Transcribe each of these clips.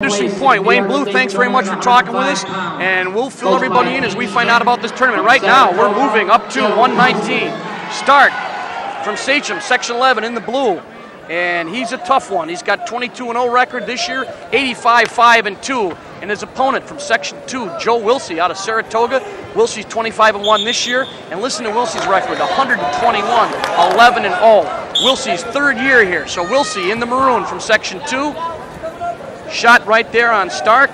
Interesting point. Wayne Blue, thanks very much for talking with us, and we'll fill everybody in as we find out about this tournament. Right now, we're moving up to 119. Stark from Sachem, Section 11 in the blue, and he's a tough one. He's got 22-0 record this year, 85-5-2, and his opponent from Section 2, Joe Wilsey out of Saratoga. Wilsey's 25-1 this year, and listen to Wilsey's record, 121, 11-0. Wilsey's third year here, so Wilsey in the maroon from Section 2. Shot right there on Stark.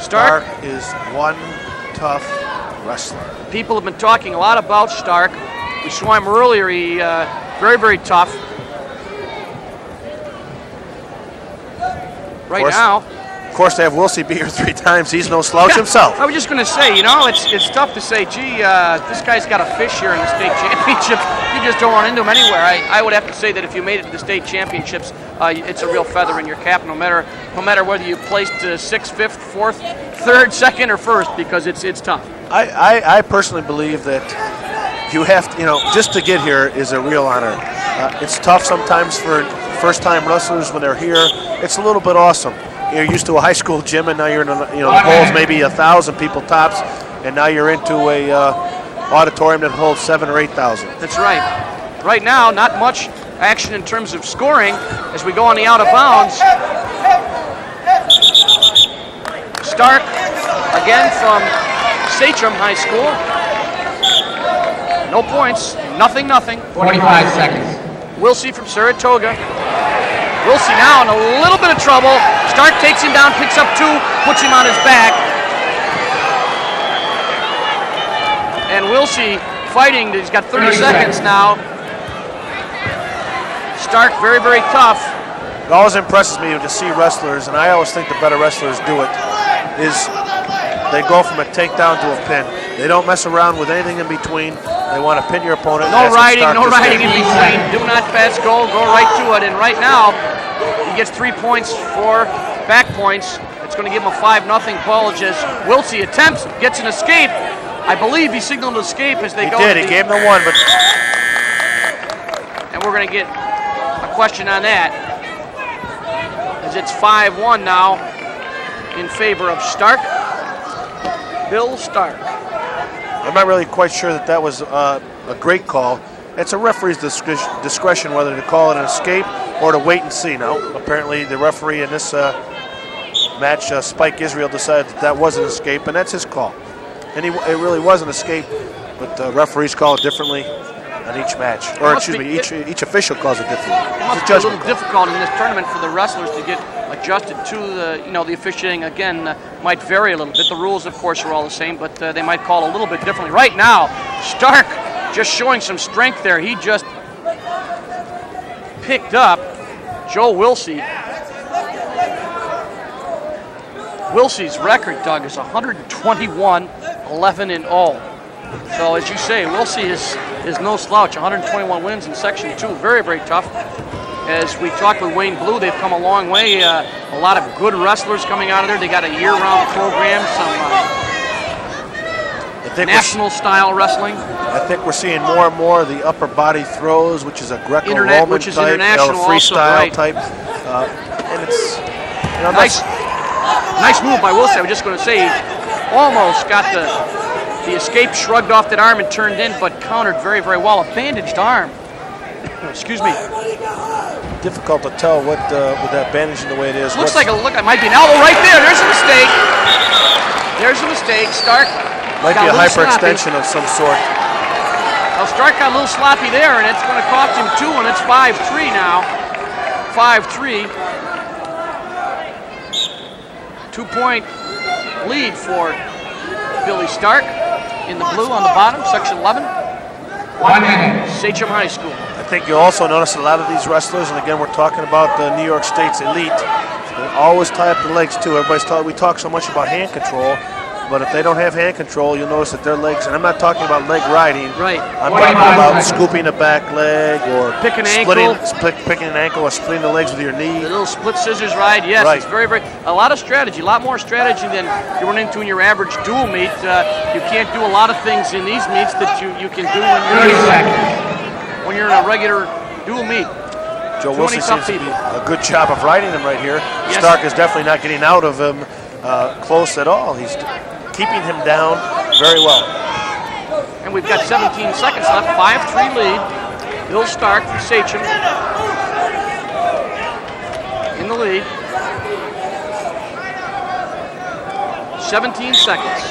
Stark is one tough wrestler. People have been talking a lot about Stark. We saw him earlier. He very, very tough. Right now. Of course, they have Wilsey be here 3 times. He's no slouch himself. I was just going to say, you know, it's tough to say, gee, this guy's got a fish here in the state championship. You just don't run into him anywhere. I would have to say that if you made it to the state championships, it's a real feather in your cap, no matter whether you placed 6th, 5th, 4th, 3rd, 2nd, or 1st, because it's tough. I personally believe that you have to, just to get here is a real honor. It's tough sometimes for first-time wrestlers when they're here. It's a little bit awesome. You're used to a high school gym, and now you're in the holds maybe 1,000 people tops, and now you're into a auditorium that holds 7,000 or 8,000. That's right. Right now, not much action in terms of scoring as we go on the out of bounds. Stark again from Sachem High School. No points. Nothing. 45 seconds. Wilsey from Saratoga. Wilsey now in a little bit of trouble. Stark takes him down, picks up 2, puts him on his back. And Wilsey fighting. He's got 30 seconds now. Stark very, very tough. It always impresses me to see wrestlers, and I always think the better wrestlers do it, is they go from a takedown to a pin. They don't mess around with anything in between. They want to pin your opponent. No riding in between. Do not pass go right to it. And right now, he gets 3 points for back points. It's going to give him a 5-0 college as Wilsey attempts, gets an escape. I believe he signaled an escape as they go. He did. He gave him the 1, but. And we're going to get a question on that, as it's 5-1 now in favor of Stark. Bill Stark. I'm not really quite sure that was a great call. It's a referee's discretion whether to call it an escape or to wait and see. Now, apparently the referee in this match, Spike Israel, decided that was an escape, and that's his call. And it really was an escape, but the referees call it differently on each match. Or excuse me, each official calls it differently. It must be a little difficult in this tournament for the wrestlers to get adjusted to the officiating. Again, might vary a little bit. The rules, of course, are all the same, but they might call a little bit differently. Right now, Stark just showing some strength there. He just picked up Joe Wilsey. Wilsey's record, Doug, is 121, 11-0. So as you say, Wilsey is no slouch. 121 wins in Section 2. Very, very tough. As we talked with Wayne Blue, they've come a long way. A lot of good wrestlers coming out of there. They got a year-round program, some national-style wrestling. I think we're seeing more and more of the upper body throws, which is a Greco-Roman type, international freestyle also, right. type. And it's nice move by Wilsey. I was just going to say, he almost got the escape, shrugged off that arm and turned in, but countered very, very well. A bandaged arm. Excuse me. Difficult to tell with that bandaging the way it is. Looks like it might be an elbow right there. There's a mistake. There's a mistake. Stark might be a hyperextension of some sort. Well, Stark got a little sloppy there, and it's going to cost him 2, and it's 5-3 now. 5-3. 2-point lead for Billy Stark in the blue on the bottom, Section 11. 1 minute. Sachem High School. I think you'll also notice a lot of these wrestlers, and again, we're talking about the New York State's elite. They always tie up the legs too. We talk so much about hand control, but if they don't have hand control, you'll notice that their legs, and I'm not talking about leg riding. Right. I'm talking about scooping the back leg or picking an ankle or splitting the legs with your knee. The little split scissors ride, yes, right. It's very, very, a lot of strategy, a lot more strategy than you run into in your average dual meet. You can't do a lot of things in these meets that you can do when you're in a regular dual meet. Joe Too Wilson many tough seems to be people. a good job of riding him right here. Yes. Stark is definitely not getting out of him close at all. He's keeping him down very well. And we've got 17 seconds left. 5-3 lead. Bill Stark for Sachem in the lead. 17 seconds.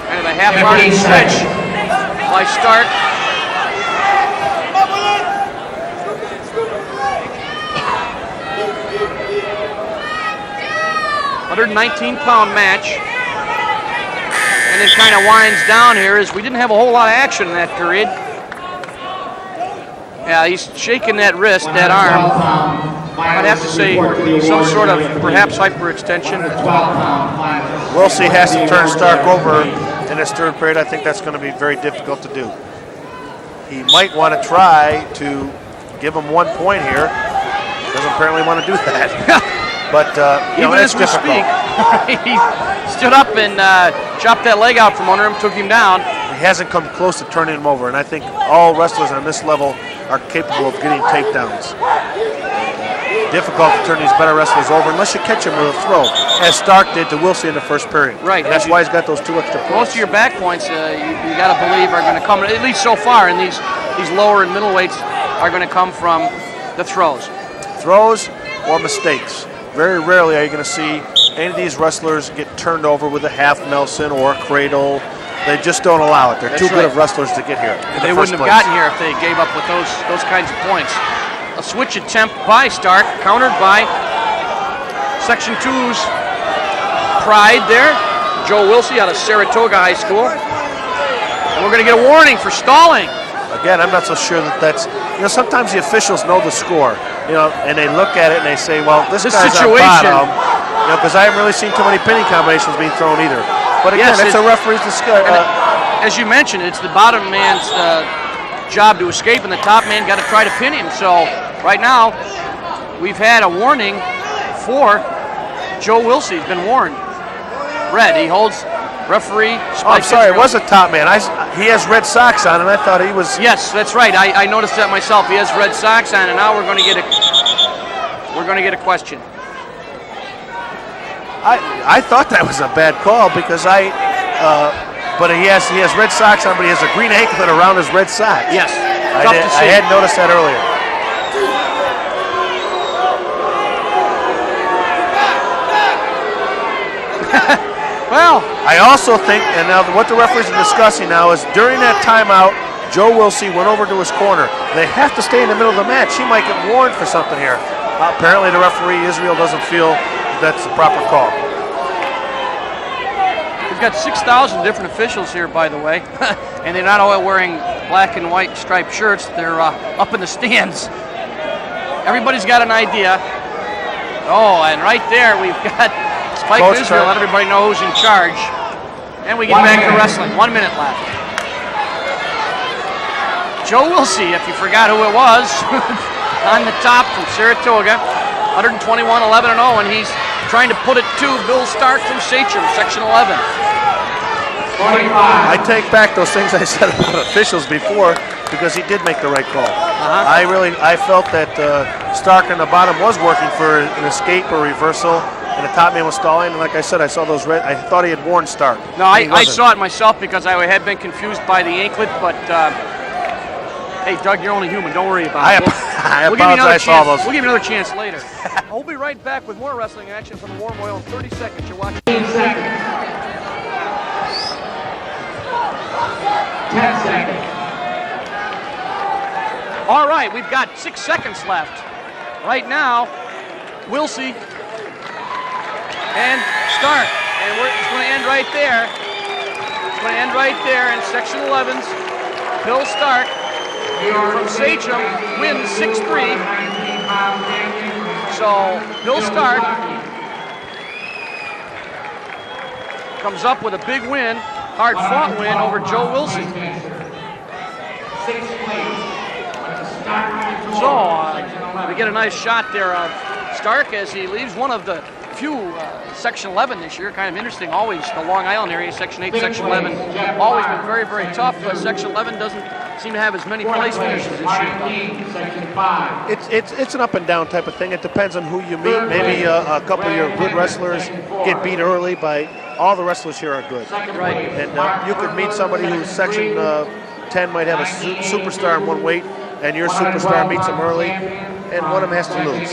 Kind of a half-hearted 15 switch seconds. by Stark. $119-pound match. And it kind of winds down here as we didn't have a whole lot of action in that period. Yeah, he's shaking that wrist, that arm. I'd have to say some sort of perhaps hyperextension. Wilsey has to turn Stark over in this third period. I think that's going to be very difficult to do. He might want to try to give him 1 point here. Doesn't apparently want to do that. But even as we speak, he stood up and chopped that leg out from under him, took him down. He hasn't come close to turning him over, and I think all wrestlers on this level are capable of getting takedowns. Difficult to turn these better wrestlers over unless you catch him with a throw, as Stark did to Wilsey in the first period. Right. And that's why he's got those 2 extra points. Most of your back points, you got to believe, are going to come, at least so far, in these lower and middle weights, are going to come from the throws. Throws or mistakes. Very rarely are you going to see any of these wrestlers get turned over with a half Nelson or a cradle. They just don't allow it. They're too good of wrestlers to get here. They wouldn't have gotten here if they gave up with those kinds of points. A switch attempt by Stark, countered by Section 2's pride there, Joe Wilsey out of Saratoga High School. And we're going to get a warning for stalling. Again, I'm not so sure that that's, sometimes the officials know the score, and they look at it and they say, well, this guy's situation, on bottom, because I haven't really seen too many pinning combinations being thrown either. But again, it's a referee's discussion. As you mentioned, it's the bottom man's job to escape, and the top man got to try to pin him. So right now, we've had a warning for Joe Wilsey. He's been warned. Red. He holds referee. I'm sorry, it was a top man. He has red socks on, and I thought he was. Yes, that's right. I noticed that myself. He has red socks on, and now we're going to get a question. I thought that was a bad call because but he has red socks on, but he has a green anklet around his red socks. Yes, I had noticed that earlier. Well, I also think, and now what the referees are discussing now is during that timeout, Joe Wilsey went over to his corner. They have to stay in the middle of the match. He might get warned for something here. Apparently, the referee, Israel, doesn't feel that's the proper call. We've got 6,000 different officials here, by the way, and they're not all wearing black and white striped shirts. They're up in the stands. Everybody's got an idea. Oh, and right there we've got Spike Israel. Let everybody know who's in charge. And we get back to wrestling. 1 minute left. Joe Wilsey, if you forgot who it was, on the top from Saratoga, 121-11-0, and he's trying to put it to Bill Stark from Sachem, Section 11. 45. I take back those things I said about officials before because he did make the right call. I felt that Stark on the bottom was working for an escape or reversal, and the top man was stalling. And like I said, I saw those red. I thought he had warned Stark. No, I saw it myself because I had been confused by the anklet, but hey, Doug, you're only human. Don't worry about it. I apologize for all those. We'll give you another chance later. We'll be right back with more wrestling action from the Warm Oil in 30 seconds. You're watching. 15 seconds. 10 seconds. All right, we've got 6 seconds left. Right now, Wilsey and Stark. And it's going to end right there. It's going to end right there in Section 11's Bill Stark from Sachem wins 6-3. So Bill Stark comes up with a big win, hard-fought win over Joe Wilsey. So we get a nice shot there of Stark as he leaves one of the few Section 11 this year. Kind of interesting. Always the Long Island area, Section 8, Section 11, always been very, very tough. Section 11 doesn't seem to have as many place finishes this year. Section 5. It's an up and down type of thing. It depends on who you meet. Maybe a couple of your good wrestlers get beat early by all the wrestlers here are good. Right. And you could meet somebody who's section 10 might have a superstar in one weight, and your superstar meets them early, and one of them has to lose.